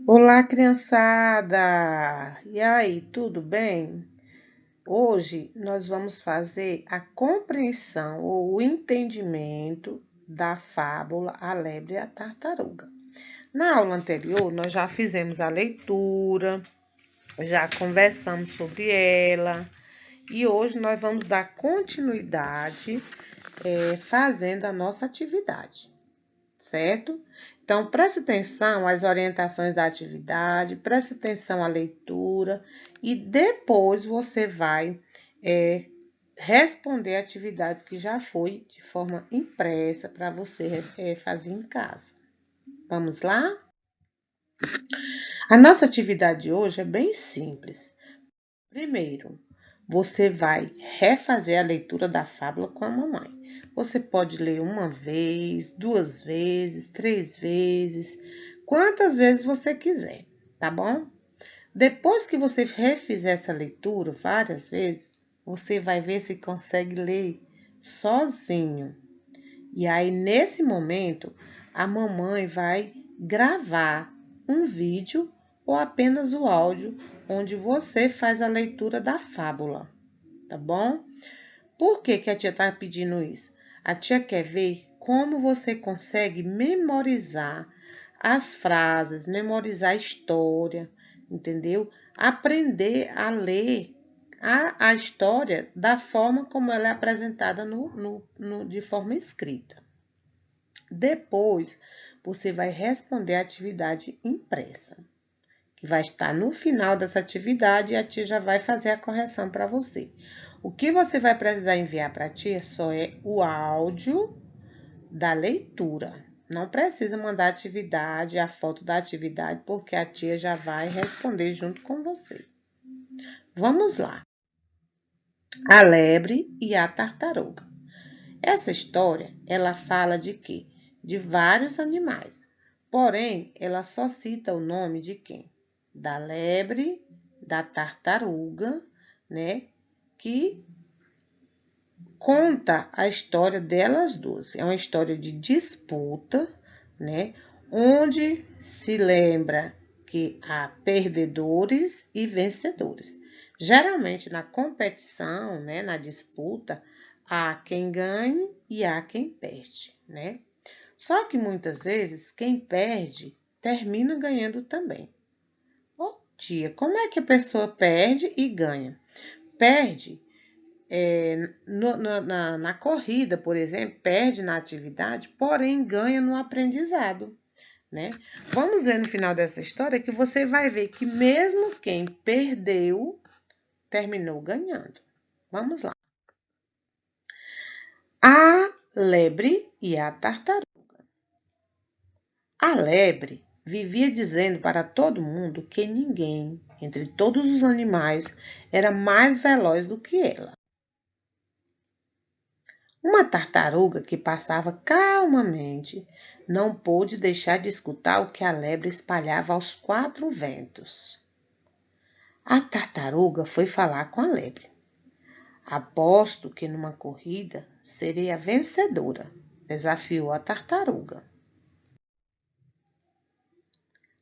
Olá, criançada! E aí, tudo bem? Hoje nós vamos fazer a compreensão ou o entendimento da fábula A Lebre e a Tartaruga. Na aula anterior, nós já fizemos a leitura, já conversamos sobre ela e hoje nós vamos dar continuidade fazendo a nossa atividade, certo? Então, preste atenção às orientações da atividade, preste atenção à leitura e depois você vai responder a atividade que já foi de forma impressa para você fazer em casa. Vamos lá? A nossa atividade de hoje é bem simples. Primeiro, você vai refazer a leitura da fábula com a mamãe. Você pode ler uma vez, duas vezes, três vezes, quantas vezes você quiser, tá bom? Depois que você refizer essa leitura várias vezes, você vai ver se consegue ler sozinho. E aí, nesse momento, a mamãe vai gravar um vídeo ou apenas o áudio onde você faz a leitura da fábula, tá bom? Por que a tia está pedindo isso? A tia quer ver como você consegue memorizar as frases, memorizar a história, entendeu? Aprender a ler a história da forma como ela é apresentada de forma escrita. Depois, você vai responder a atividade impressa, que vai estar no final dessa atividade e a tia já vai fazer a correção para você. O que você vai precisar enviar para a tia só é o áudio da leitura. Não precisa mandar a atividade, a foto da atividade, porque a tia já vai responder junto com você. Vamos lá. A lebre e a tartaruga. Essa história, ela fala de quê? De vários animais. Porém, ela só cita o nome de quem? Da lebre, da tartaruga, né? Que conta a história delas duas. É uma história de disputa, né? Onde se lembra que há perdedores e vencedores. Geralmente na competição, né, na disputa, há quem ganhe e há quem perde, né? Só que muitas vezes quem perde termina ganhando também. Ô, tia, como é que a pessoa perde e ganha? Perde na corrida, por exemplo, perde na atividade, porém ganha no aprendizado, né? Vamos ver no final dessa história que você vai ver que mesmo quem perdeu, terminou ganhando. Vamos lá. A lebre e a tartaruga. A lebre vivia dizendo para todo mundo que ninguém, entre todos os animais, era mais veloz do que ela. Uma tartaruga que passava calmamente não pôde deixar de escutar o que a lebre espalhava aos quatro ventos. A tartaruga foi falar com a lebre. Aposto que numa corrida serei a vencedora, desafiou a tartaruga.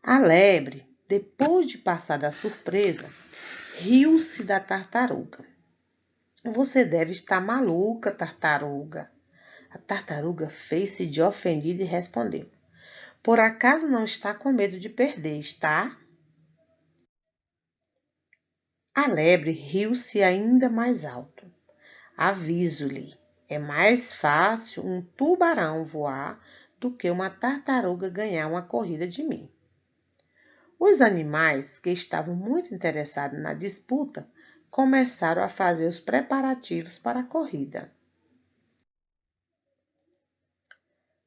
A lebre, depois de passar da surpresa, riu-se da tartaruga. Você deve estar maluca, tartaruga. A tartaruga fez-se de ofendida e respondeu: Por acaso não está com medo de perder, está? A lebre riu-se ainda mais alto. Aviso-lhe, é mais fácil um tubarão voar do que uma tartaruga ganhar uma corrida de mim. Os animais, que estavam muito interessados na disputa, começaram a fazer os preparativos para a corrida.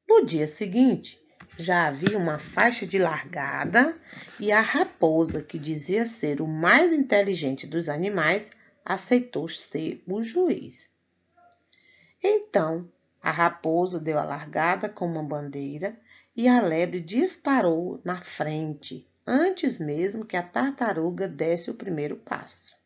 No dia seguinte, já havia uma faixa de largada e a raposa, que dizia ser o mais inteligente dos animais, aceitou ser o juiz. Então, a raposa deu a largada com uma bandeira e a lebre disparou na frente, antes mesmo que a tartaruga desse o primeiro passo.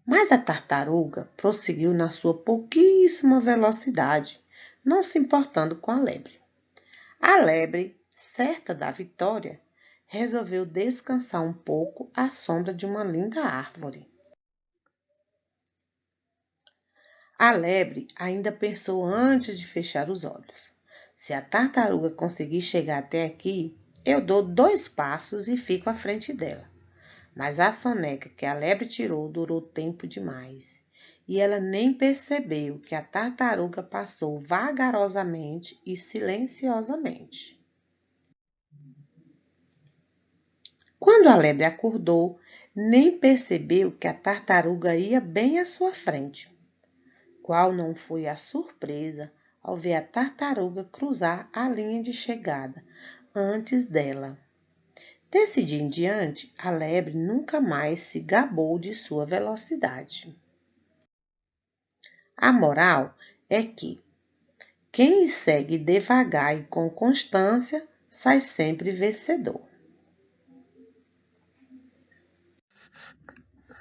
Mas a tartaruga prosseguiu na sua pouquíssima velocidade, não se importando com a lebre. A lebre, certa da vitória, resolveu descansar um pouco à sombra de uma linda árvore. A lebre ainda pensou antes de fechar os olhos. Se a tartaruga conseguir chegar até aqui, eu dou 2 passos e fico à frente dela. Mas a soneca que a lebre tirou durou tempo demais. E ela nem percebeu que a tartaruga passou vagarosamente e silenciosamente. Quando a lebre acordou, nem percebeu que a tartaruga ia bem à sua frente. Qual não foi a surpresa ao ver a tartaruga cruzar a linha de chegada antes dela. Desse dia em diante, a lebre nunca mais se gabou de sua velocidade. A moral é que quem segue devagar e com constância sai sempre vencedor.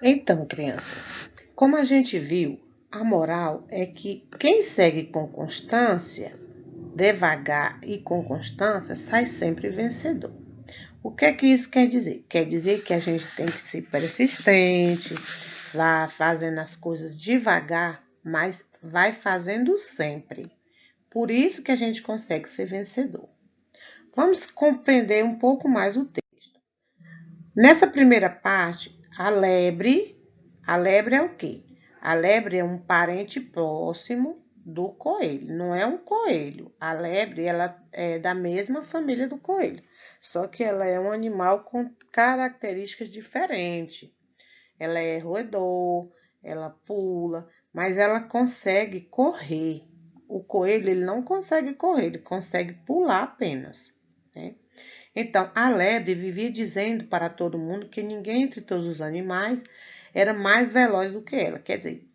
Então, crianças, como a gente viu, a moral é que quem segue com constância, devagar e com constância, sai sempre vencedor. O que é que isso quer dizer? Quer dizer que a gente tem que ser persistente, vá fazendo as coisas devagar, mas vai fazendo sempre. Por isso que a gente consegue ser vencedor. Vamos compreender um pouco mais o texto. Nessa primeira parte, a lebre é o quê? A lebre é um parente próximo do coelho, não é um coelho. A lebre, ela é da mesma família do coelho, só que ela é um animal com características diferentes. Ela é roedor, ela pula, mas ela consegue correr. O coelho, ele não consegue correr, ele consegue pular apenas, né? Então, a lebre vivia dizendo para todo mundo que ninguém entre todos os animais era mais veloz do que ela. Quer dizer,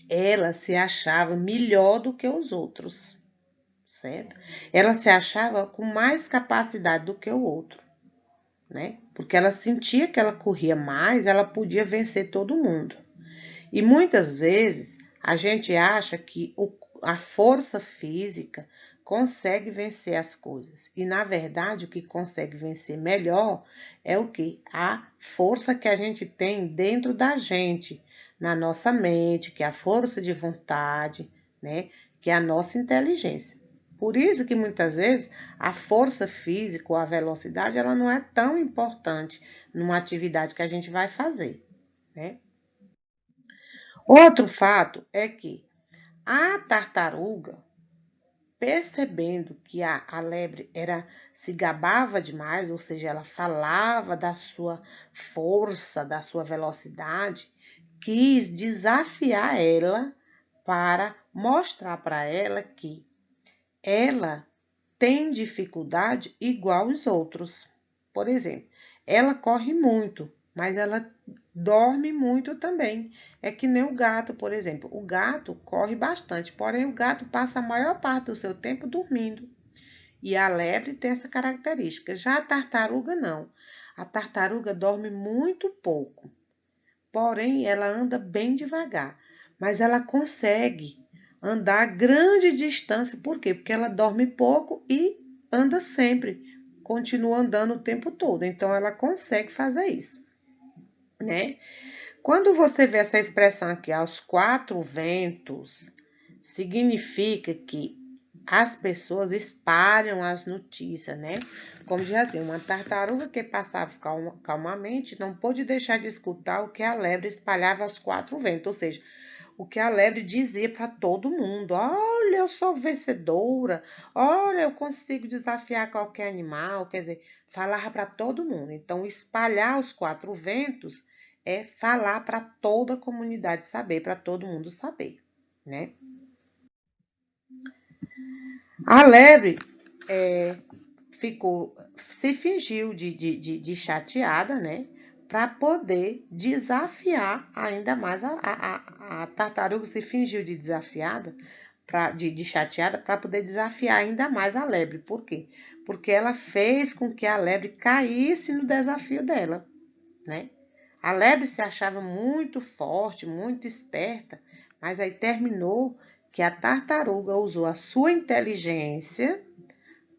ela se achava melhor do que os outros, certo? Ela se achava com mais capacidade do que o outro, né? Porque ela sentia que ela corria mais, ela podia vencer todo mundo. E muitas vezes a gente acha que a força física consegue vencer as coisas. E na verdade, o que consegue vencer melhor é o que? A força que a gente tem dentro da gente, na nossa mente, que é a força de vontade, né? Que é a nossa inteligência. Por isso que muitas vezes a força física ou a velocidade, ela não é tão importante numa atividade que a gente vai fazer, né? Outro fato é que a tartaruga, percebendo que a lebre se gabava demais, ou seja, ela falava da sua força, da sua velocidade, quis desafiar ela para mostrar para ela que ela tem dificuldade igual os outros. Por exemplo, ela corre muito, mas ela dorme muito também. É que nem o gato, por exemplo. O gato corre bastante, porém o gato passa a maior parte do seu tempo dormindo. E a lebre tem essa característica. Já a tartaruga não. A tartaruga dorme muito pouco, porém ela anda bem devagar, mas ela consegue andar grande distância. Por quê? Porque ela dorme pouco e anda sempre, continua andando o tempo todo. Então ela consegue fazer isso, né? Quando você vê essa expressão aqui, aos 4 ventos, significa que as pessoas espalham as notícias, né? Como diz assim, uma tartaruga que passava calmamente não pôde deixar de escutar o que a lebre espalhava aos 4 ventos, ou seja, o que a lebre dizia para todo mundo: olha, eu sou vencedora, olha, eu consigo desafiar qualquer animal, quer dizer, falava para todo mundo. Então, espalhar os 4 ventos é falar para toda a comunidade saber, para todo mundo saber, né? A lebre se fingiu de chateada, né? Para poder desafiar ainda mais a tartaruga se fingiu de desafiada, de chateada, para poder desafiar ainda mais a lebre. Por quê? Porque ela fez com que a lebre caísse no desafio dela, né? A lebre se achava muito forte, muito esperta, mas aí terminou que a tartaruga usou a sua inteligência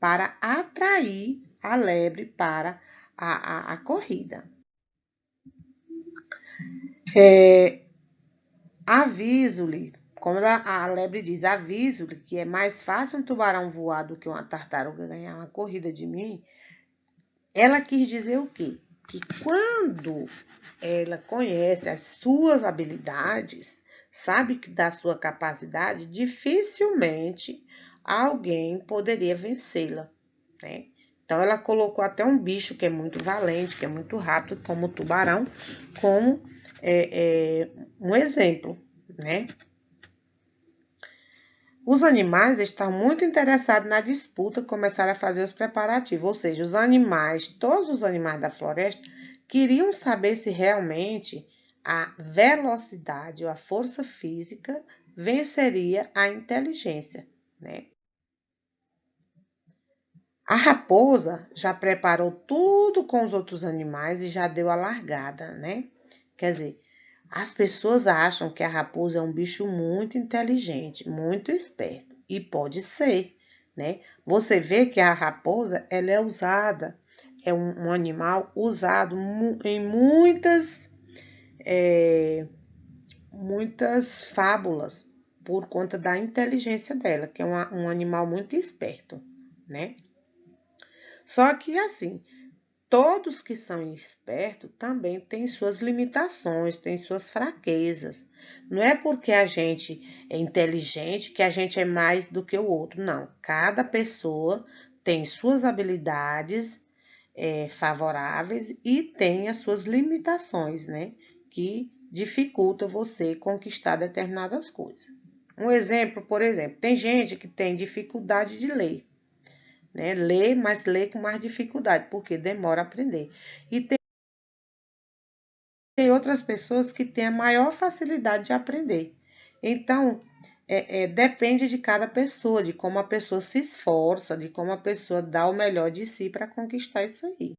para atrair a lebre para a corrida. Aviso-lhe, como a lebre diz, aviso-lhe que é mais fácil um tubarão voar do que uma tartaruga ganhar uma corrida de mim. Ela quis dizer o quê? Que quando ela conhece as suas habilidades, sabe da sua capacidade, dificilmente alguém poderia vencê-la, né? Então, ela colocou até um bicho que é muito valente, que é muito rápido, como o tubarão, como um exemplo, né? Os animais estão muito interessados na disputa, começaram a fazer os preparativos, ou seja, os animais, todos os animais da floresta, queriam saber se realmente a velocidade ou a força física venceria a inteligência, né? A raposa já preparou tudo com os outros animais e já deu a largada, né? Quer dizer, as pessoas acham que a raposa é um bicho muito inteligente, muito esperto, e pode ser, né? Você vê que a raposa, ela é usada, é um animal usado em muitas fábulas por conta da inteligência dela, que é um animal muito esperto, né? Só que assim, todos que são espertos também têm suas limitações, têm suas fraquezas. Não é porque a gente é inteligente que a gente é mais do que o outro, não. Cada pessoa tem suas habilidades favoráveis e tem as suas limitações, né? Que dificulta você conquistar determinadas coisas. Um exemplo, por exemplo, tem gente que tem dificuldade de ler, né? Lê, mas lê com mais dificuldade, porque demora a aprender. E tem outras pessoas que têm a maior facilidade de aprender. Então, depende de cada pessoa, de como a pessoa se esforça, de como a pessoa dá o melhor de si para conquistar isso aí.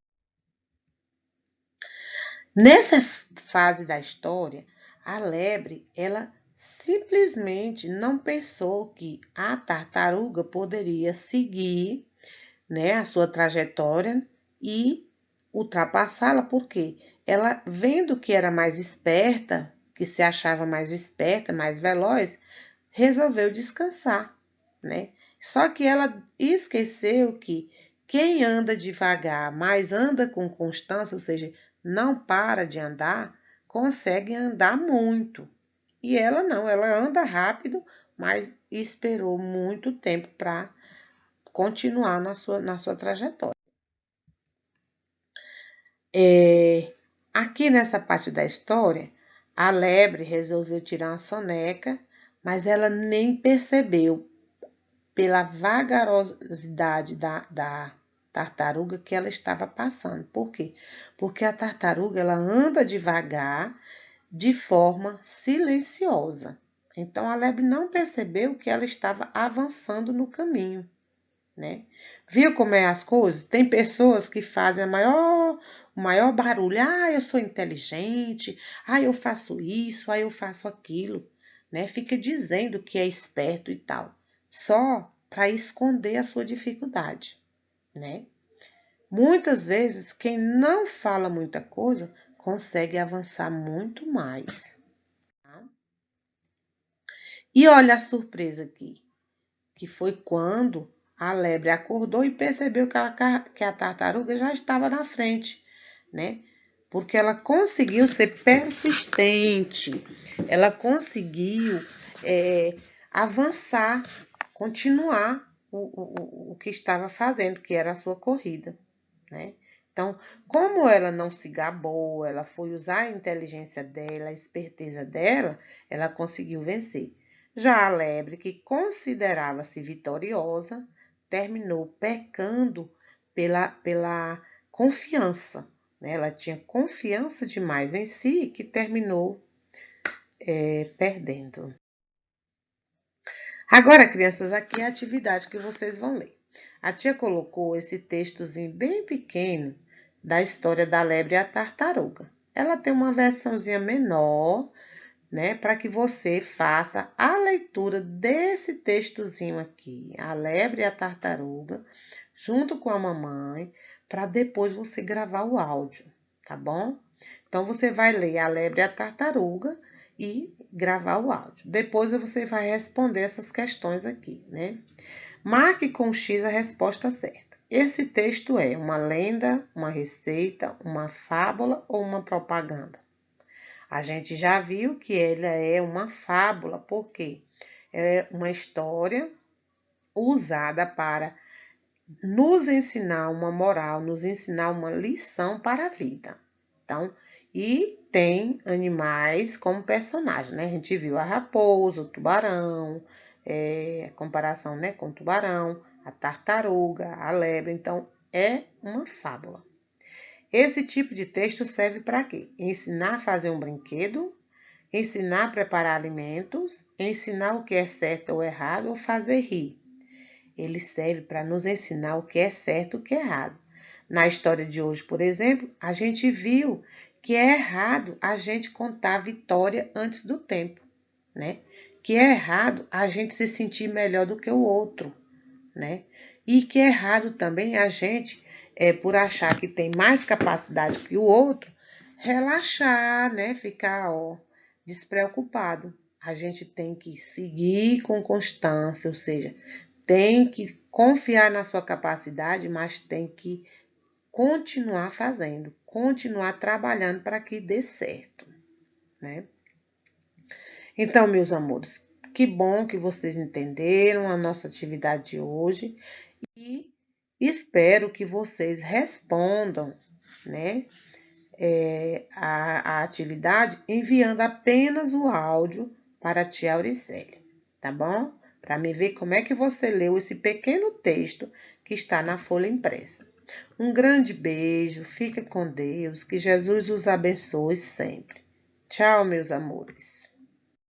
Nessa fase da história, a lebre, ela simplesmente não pensou que a tartaruga poderia seguir, né, a sua trajetória e ultrapassá-la, porque ela, vendo que era mais esperta, que se achava mais esperta, mais veloz, resolveu descansar, né? Só que ela esqueceu que quem anda devagar, mas anda com constância, ou seja, não para de andar, consegue andar muito. E ela não, ela anda rápido, mas esperou muito tempo para continuar na sua trajetória. Aqui nessa parte da história, a lebre resolveu tirar uma soneca, mas ela nem percebeu pela vagarosidade da tartaruga que ela estava passando. Por quê? Porque a tartaruga ela anda devagar, de forma silenciosa. Então a lebre não percebeu que ela estava avançando no caminho, né? Viu como é as coisas? Tem pessoas que fazem o maior barulho. Ah, eu sou inteligente. Ah, eu faço isso. Ah, eu faço aquilo, né? Fica dizendo que é esperto e tal, só para esconder a sua dificuldade, né? Muitas vezes, quem não fala muita coisa consegue avançar muito mais. Tá? E olha a surpresa aqui, que foi quando a lebre acordou e percebeu que a tartaruga já estava na frente, né? Porque ela conseguiu ser persistente, ela conseguiu avançar, continuar o que estava fazendo, que era a sua corrida, né? Então, como ela não se gabou, ela foi usar a inteligência dela, a esperteza dela, ela conseguiu vencer. Já a lebre, que considerava-se vitoriosa, terminou pecando pela confiança, né? Ela tinha confiança demais em si que terminou perdendo. Agora, crianças, aqui é a atividade que vocês vão ler. A tia colocou esse textozinho bem pequeno da história da lebre e a tartaruga. Ela tem uma versãozinha menor, né, para que você faça a leitura desse textozinho aqui, A Lebre e a Tartaruga, junto com a mamãe, para depois você gravar o áudio, tá bom? Então, você vai ler A Lebre e a Tartaruga e gravar o áudio. Depois, você vai responder essas questões aqui, né? Marque com X a resposta certa. Esse texto é uma lenda, uma receita, uma fábula ou uma propaganda? A gente já viu que ela é uma fábula, porque é uma história usada para nos ensinar uma moral, nos ensinar uma lição para a vida. Então, e tem animais como personagem, né? A gente viu a raposa, o tubarão, a comparação, né, com o tubarão, a tartaruga, a lebre. Então, é uma fábula. Esse tipo de texto serve para quê? Ensinar a fazer um brinquedo, ensinar a preparar alimentos, ensinar o que é certo ou errado ou fazer rir. Ele serve para nos ensinar o que é certo e o que é errado. Na história de hoje, por exemplo, a gente viu que é errado a gente contar a vitória antes do tempo, né? Que é errado a gente se sentir melhor do que o outro, né? E que é errado também a gente, por achar que tem mais capacidade que o outro, relaxar, né? Ficar, despreocupado. A gente tem que seguir com constância, ou seja, tem que confiar na sua capacidade, mas tem que continuar fazendo, continuar trabalhando para que dê certo, né? Então, meus amores, que bom que vocês entenderam a nossa atividade de hoje e espero que vocês respondam, né, a atividade enviando apenas o áudio para a tia Auricélia, tá bom? Para me ver como é que você leu esse pequeno texto que está na folha impressa. Um grande beijo, fica com Deus, que Jesus os abençoe sempre. Tchau, meus amores.